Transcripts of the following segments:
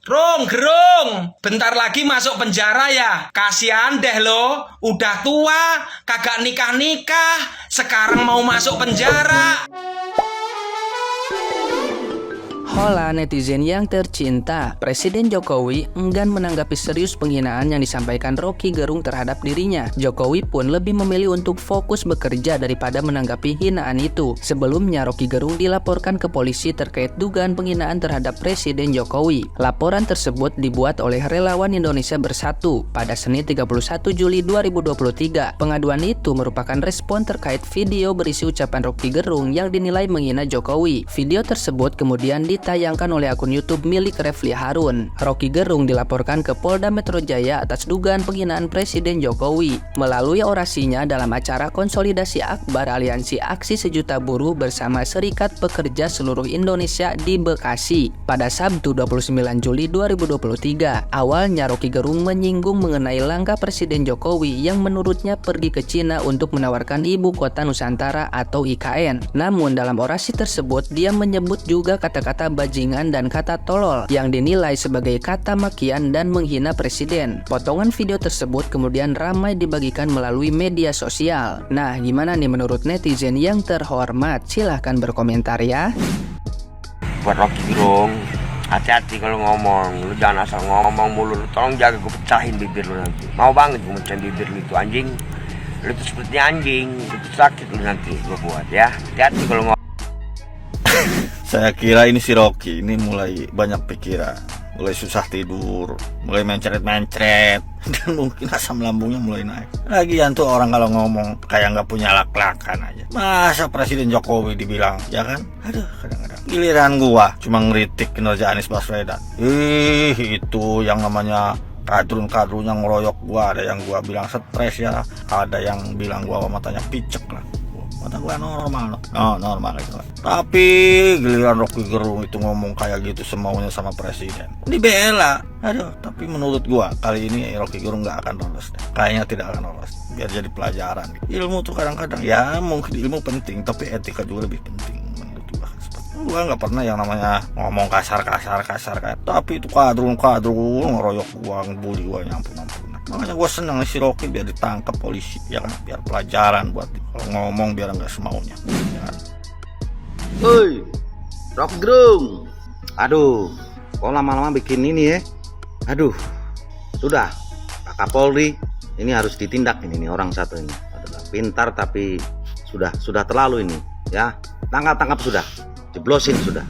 Gerung, bentar lagi masuk penjara ya. Kasihan deh lo, udah tua, kagak nikah-nikah, sekarang mau masuk penjara. Hola netizen yang tercinta, Presiden Jokowi enggan menanggapi serius penghinaan yang disampaikan Roky Gerung terhadap dirinya. Jokowi pun lebih memilih untuk fokus bekerja daripada menanggapi hinaan itu. Sebelumnya Roky Gerung dilaporkan ke polisi terkait dugaan penghinaan terhadap Presiden Jokowi. Laporan tersebut dibuat oleh Relawan Indonesia Bersatu pada Senin 31 Juli 2023. Pengaduan itu merupakan respon terkait video berisi ucapan Roky Gerung yang dinilai menghina Jokowi. Video tersebut kemudian ditayangkan oleh akun YouTube milik Refli Harun. Roky Gerung dilaporkan ke Polda Metro Jaya atas dugaan penghinaan Presiden Jokowi. Melalui orasinya dalam acara konsolidasi akbar Aliansi Aksi Sejuta Buruh bersama Serikat Pekerja Seluruh Indonesia di Bekasi pada Sabtu 29 Juli 2023. Awalnya Roky Gerung menyinggung mengenai langkah Presiden Jokowi yang menurutnya pergi ke Cina untuk menawarkan Ibu Kota Nusantara atau IKN. Namun dalam orasi tersebut dia menyebut juga kata-kata bajingan dan kata tolol yang dinilai sebagai kata makian dan menghina presiden. Potongan video tersebut kemudian ramai dibagikan melalui media sosial. Nah, gimana nih menurut netizen yang terhormat? Silahkan berkomentar ya. Buat Roky Gerung, hati-hati kalau ngomong. Lu jangan asal ngomong mulu. Lu tolong jaga, gue pecahin bibir lu nanti. Mau banget gue mecahin bibir lu itu, anjing. Lu tuh seperti anjing. Itu sakit lu nanti gue buat ya. Hati-hati kalau ngomong. Saya kira ini si Roky ini mulai banyak pikiran, mulai susah tidur, mulai mencret-mencret, dan mungkin asam lambungnya mulai naik. Lagian tuh orang kalau ngomong kayak nggak punya lak-lakan aja. Masa Presiden Jokowi dibilang, ya kan? Aduh, kadang-kadang giliran gua cuma ngeritik kinerja Anies Baswedan. Itu yang namanya kadrun-kadrun yang ngeroyok gua, ada yang gua bilang stres ya, ada yang bilang gua matanya picek lah. Mata gue normal gitu. Tapi giliran Roky Gerung itu ngomong kayak gitu semaunya sama presiden, dibela. Aduh, tapi menurut gue kali ini Roky Gerung nggak akan lolos deh. Kayaknya tidak akan lolos. Biar jadi pelajaran. Ilmu tuh kadang-kadang ya mungkin ilmu penting, tapi etika juga lebih penting menurut gue. Gue nggak pernah yang namanya ngomong kasar kayak. Tapi itu kadrun ngeroyok gue, ngebully gue, nyampun. Makanya gue senang si Roky biar ditangkap polisi, ya kan? Biar pelajaran buat kalau ngomong biar nggak semaunya, ya kan? Woi, Roky Gerung. Aduh, kok lama-lama bikin ini ya? Aduh, sudah, Pak Kapolri, ini harus ditindak ini orang satu ini. Adalah pintar tapi sudah terlalu ini, ya. Tangkap sudah, jeblosin sudah.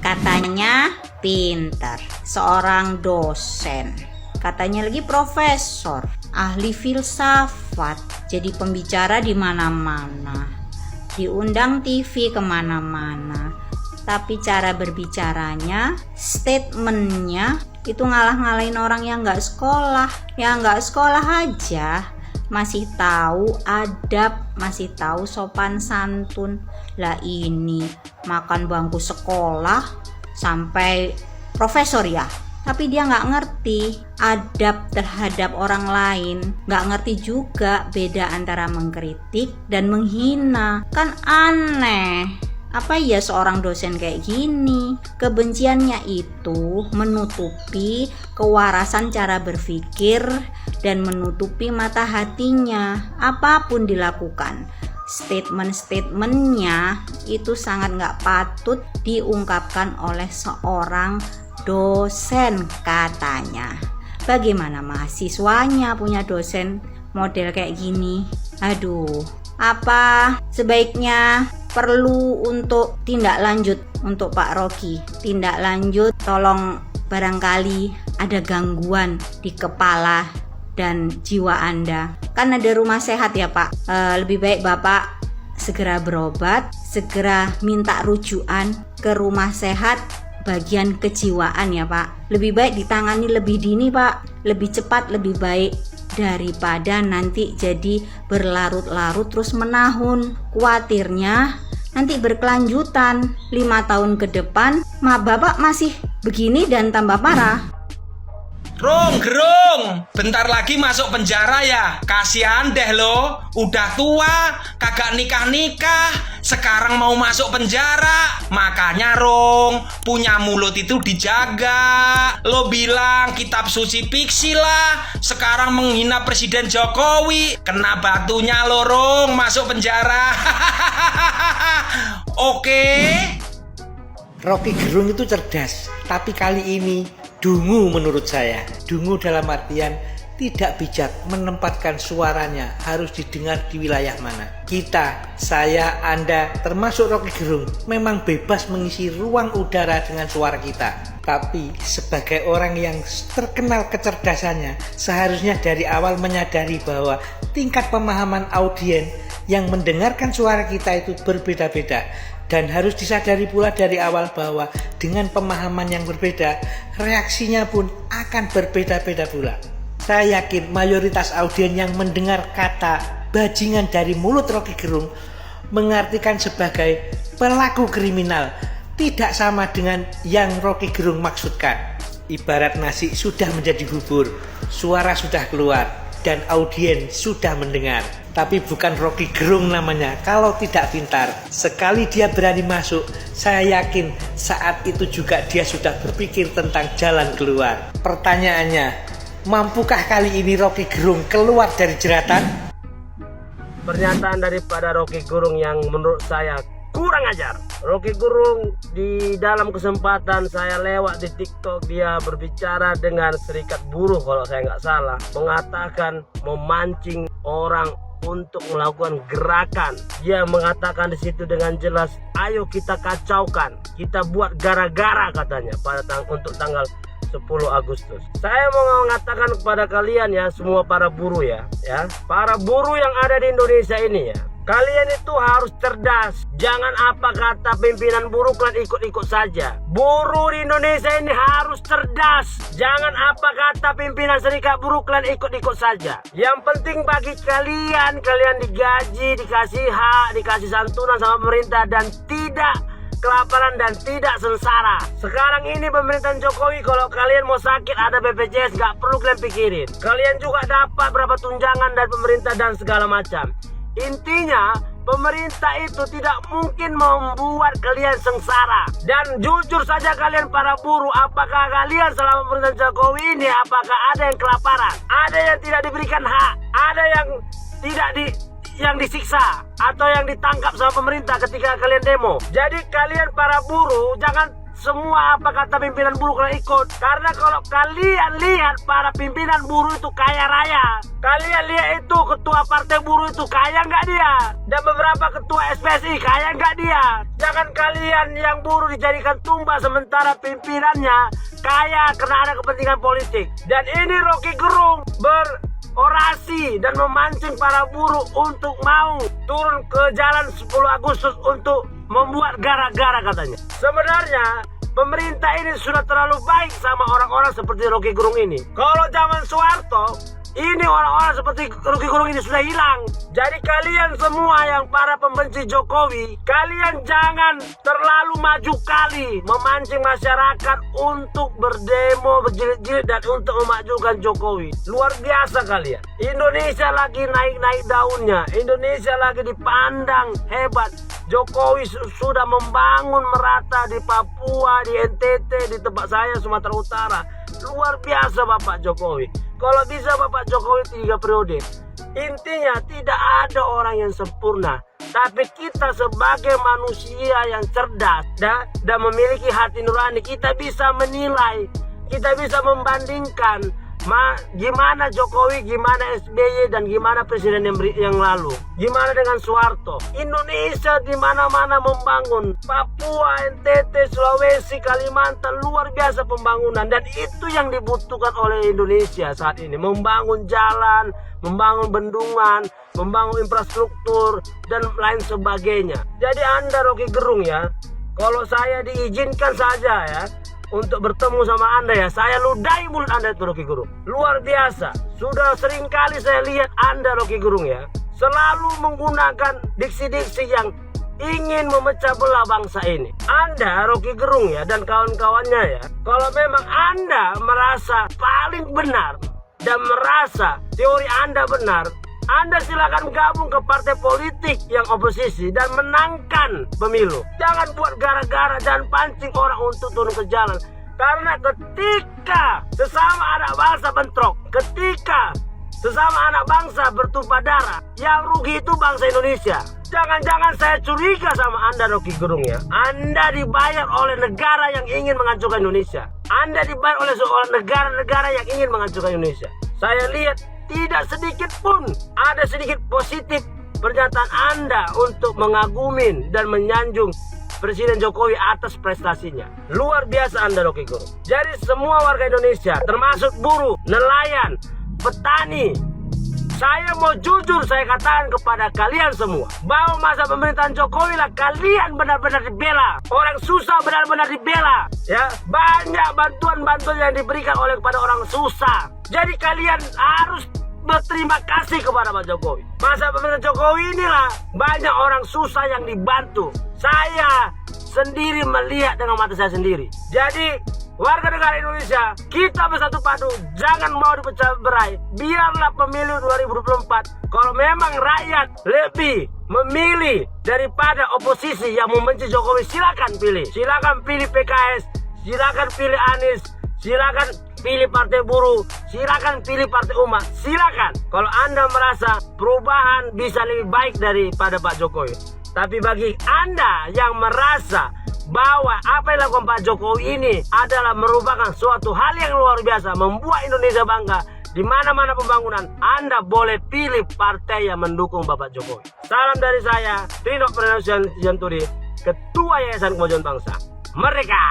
Katanya pintar, seorang dosen. Katanya lagi profesor, ahli filsafat, jadi pembicara di mana-mana, diundang TV kemana-mana. Tapi cara berbicaranya, statementnya itu ngalah-ngalahin orang yang nggak sekolah. Yang nggak sekolah aja masih tahu adab, masih tahu sopan santun. Lah ini makan bangku sekolah sampai profesor ya. Tapi dia nggak ngerti adab terhadap orang lain, nggak ngerti juga beda antara mengkritik dan menghina. Kan aneh. Apa ya seorang dosen kayak gini? Kebenciannya itu menutupi kewarasan cara berpikir dan menutupi mata hatinya. Apapun dilakukan, statement-statementnya itu sangat nggak patut diungkapkan oleh seorang dosen katanya. Bagaimana mahasiswanya punya dosen model kayak gini? Aduh, apa sebaiknya perlu untuk tindak lanjut untuk Pak Roky? Tindak lanjut, tolong barangkali ada gangguan di kepala dan jiwa Anda. Kan ada rumah sehat ya Pak. Lebih baik Bapak segera berobat, segera minta rujukan ke rumah sehat bagian kejiwaan ya Pak. Lebih baik ditangani lebih dini Pak, lebih cepat lebih baik daripada nanti jadi berlarut-larut terus menahun. Kuatirnya nanti berkelanjutan 5 tahun ke depan Bapak masih begini dan tambah parah. Gerung, bentar lagi masuk penjara ya. Kasihan deh lo, udah tua, kagak nikah-nikah, sekarang mau masuk penjara. Makanya Rong, punya mulut itu dijaga. Lo bilang kitab suci fiksi lah, sekarang menghina Presiden Jokowi, kena batunya lo Rong, masuk penjara. Oke. Rocky Gerung itu cerdas, tapi kali ini dungu menurut saya. Dungu dalam artian tidak bijak menempatkan suaranya harus didengar di wilayah mana. Kita, saya, Anda, termasuk Rocky Gerung memang bebas mengisi ruang udara dengan suara kita. Tapi sebagai orang yang terkenal kecerdasannya, seharusnya dari awal menyadari bahwa tingkat pemahaman audiens yang mendengarkan suara kita itu berbeda-beda. Dan harus disadari pula dari awal bahwa dengan pemahaman yang berbeda, reaksinya pun akan berbeda-beda pula. Saya yakin mayoritas audiens yang mendengar kata bajingan dari mulut Rocky Gerung mengartikan sebagai pelaku kriminal, tidak sama dengan yang Rocky Gerung maksudkan. Ibarat nasi sudah menjadi bubur, suara sudah keluar, dan audiens sudah mendengar. Tapi bukan Rocky Gerung namanya kalau tidak pintar. Sekali dia berani masuk, saya yakin saat itu juga dia sudah berpikir tentang jalan keluar. Pertanyaannya, mampukah kali ini Rocky Gerung keluar dari jeratan? Pernyataan daripada Rocky Gerung yang menurut saya kurang ajar. Rocky Gerung di dalam kesempatan saya lewat di TikTok, dia berbicara dengan serikat buruh kalau saya nggak salah, mengatakan memancing orang untuk melakukan gerakan. Dia mengatakan di situ dengan jelas, ayo kita kacaukan, kita buat gara-gara katanya pada untuk tanggal 10 Agustus. Saya mau mengatakan kepada kalian ya, semua para buruh ya, para buruh yang ada di Indonesia ini ya, kalian itu harus cerdas. Jangan apa kata pimpinan buruh kalian ikut-ikut saja. Buruh di Indonesia ini harus cerdas. Jangan apa kata pimpinan serikat buruh kalian ikut-ikut saja. Yang penting bagi kalian, kalian digaji, dikasih hak, dikasih santunan sama pemerintah, dan tidak kelaparan dan tidak sengsara. Sekarang ini pemerintahan Jokowi, kalau kalian mau sakit ada BPJS, gak perlu kalian pikirin. Kalian juga dapat berapa tunjangan dari pemerintah dan segala macam. Intinya pemerintah itu tidak mungkin membuat kalian sengsara. Dan jujur saja kalian para buruh, apakah kalian selama pemerintahan Jokowi ini apakah ada yang kelaparan? Ada yang tidak diberikan hak? Ada yang tidak yang disiksa atau yang ditangkap sama pemerintah ketika kalian demo? Jadi kalian para buruh jangan semua apa kata pimpinan buruh kalian ikut. Karena kalau kalian lihat para pimpinan buruh itu kaya raya, kalian lihat itu ketua partai buruh itu kaya nggak dia, dan beberapa ketua SPSI kaya nggak dia. Jangan kalian yang buruh dijadikan tumbal sementara pimpinannya kaya karena ada kepentingan politik. Dan ini Rocky Gerung berorasi dan memancing para buruh untuk mau turun ke jalan 10 Agustus untuk membuat gara-gara katanya. Sebenarnya pemerintah ini sudah terlalu baik sama orang-orang seperti Rocky Gerung ini. Kalau zaman Soeharto, ini orang-orang seperti Rocky Gerung ini sudah hilang. Jadi kalian semua yang para pembenci Jokowi, kalian jangan terlalu maju kali memancing masyarakat untuk berdemo berjilid-jilid dan untuk memajukan Jokowi. Luar biasa kalian. Indonesia lagi naik-naik daunnya. Indonesia lagi dipandang hebat. Jokowi sudah membangun merata di Papua, di NTT, di tempat saya Sumatera Utara. Luar biasa Bapak Jokowi. Kalau bisa Bapak Jokowi 3 periode. Intinya tidak ada orang yang sempurna. Tapi kita sebagai manusia yang cerdas dan memiliki hati nurani, kita bisa menilai, kita bisa membandingkan gimana Jokowi, gimana SBY, dan gimana presiden yang lalu. Gimana dengan Soeharto. Indonesia di mana-mana membangun. Papua, NTT, Sulawesi, Kalimantan, luar biasa pembangunan. Dan itu yang dibutuhkan oleh Indonesia saat ini. Membangun jalan, membangun bendungan, membangun infrastruktur, dan lain sebagainya. Jadi Anda Rocky Gerung ya, kalau saya diizinkan saja ya untuk bertemu sama Anda ya, saya ludahi mulut Anda itu Rocky Gerung. Luar biasa. Sudah sering kali saya lihat Anda Rocky Gerung ya, selalu menggunakan diksi-diksi yang ingin memecah belah bangsa ini. Anda Rocky Gerung ya dan kawan-kawannya ya, kalau memang Anda merasa paling benar dan merasa teori Anda benar, Anda silakan gabung ke partai politik yang oposisi dan menangkan pemilu. Jangan buat gara-gara dan pancing orang untuk turun ke jalan. Karena ketika sesama anak bangsa bentrok, ketika sesama anak bangsa bertumpah darah, yang rugi itu bangsa Indonesia. Jangan-jangan saya curiga sama Anda, Rocky Gerung ya. Anda dibayar oleh negara yang ingin menghancurkan Indonesia. Anda dibayar oleh seorang negara-negara yang ingin menghancurkan Indonesia. Saya lihat tidak sedikit pun ada sedikit positif pernyataan Anda untuk mengagumin dan menyanjung Presiden Jokowi atas prestasinya. Luar biasa Anda, Rocky Gerung. Jadi semua warga Indonesia, termasuk buruh, nelayan, petani, saya mau jujur saya katakan kepada kalian semua bahwa masa pemerintahan Jokowi lah kalian benar-benar dibela. Orang susah benar-benar dibela. Ya, banyak bantuan-bantuan yang diberikan oleh kepada orang susah. Jadi kalian harus berterima kasih kepada Pak Jokowi. Masa pemerintahan Jokowi inilah banyak orang susah yang dibantu. Saya sendiri melihat dengan mata saya sendiri. Jadi warga negara Indonesia, kita bersatu padu, jangan mau dipecah berai. Biarlah pemilu 2024, kalau memang rakyat lebih memilih daripada oposisi yang membenci Jokowi, silakan pilih. Silakan pilih PKS, silakan pilih Anies, silakan pilih Partai Buruh, silakan pilih Partai Umat, silakan. Kalau Anda merasa perubahan bisa lebih baik daripada Pak Jokowi. Tapi bagi Anda yang merasa bahwa apa yang dilakukan Pak Jokowi ini adalah merupakan suatu hal yang luar biasa, membuat Indonesia bangga di mana-mana pembangunan, Anda boleh pilih partai yang mendukung Bapak Jokowi. Salam dari saya, Trino Pernosian Janturi, Ketua Yayasan Kemajuan Bangsa. Merdeka!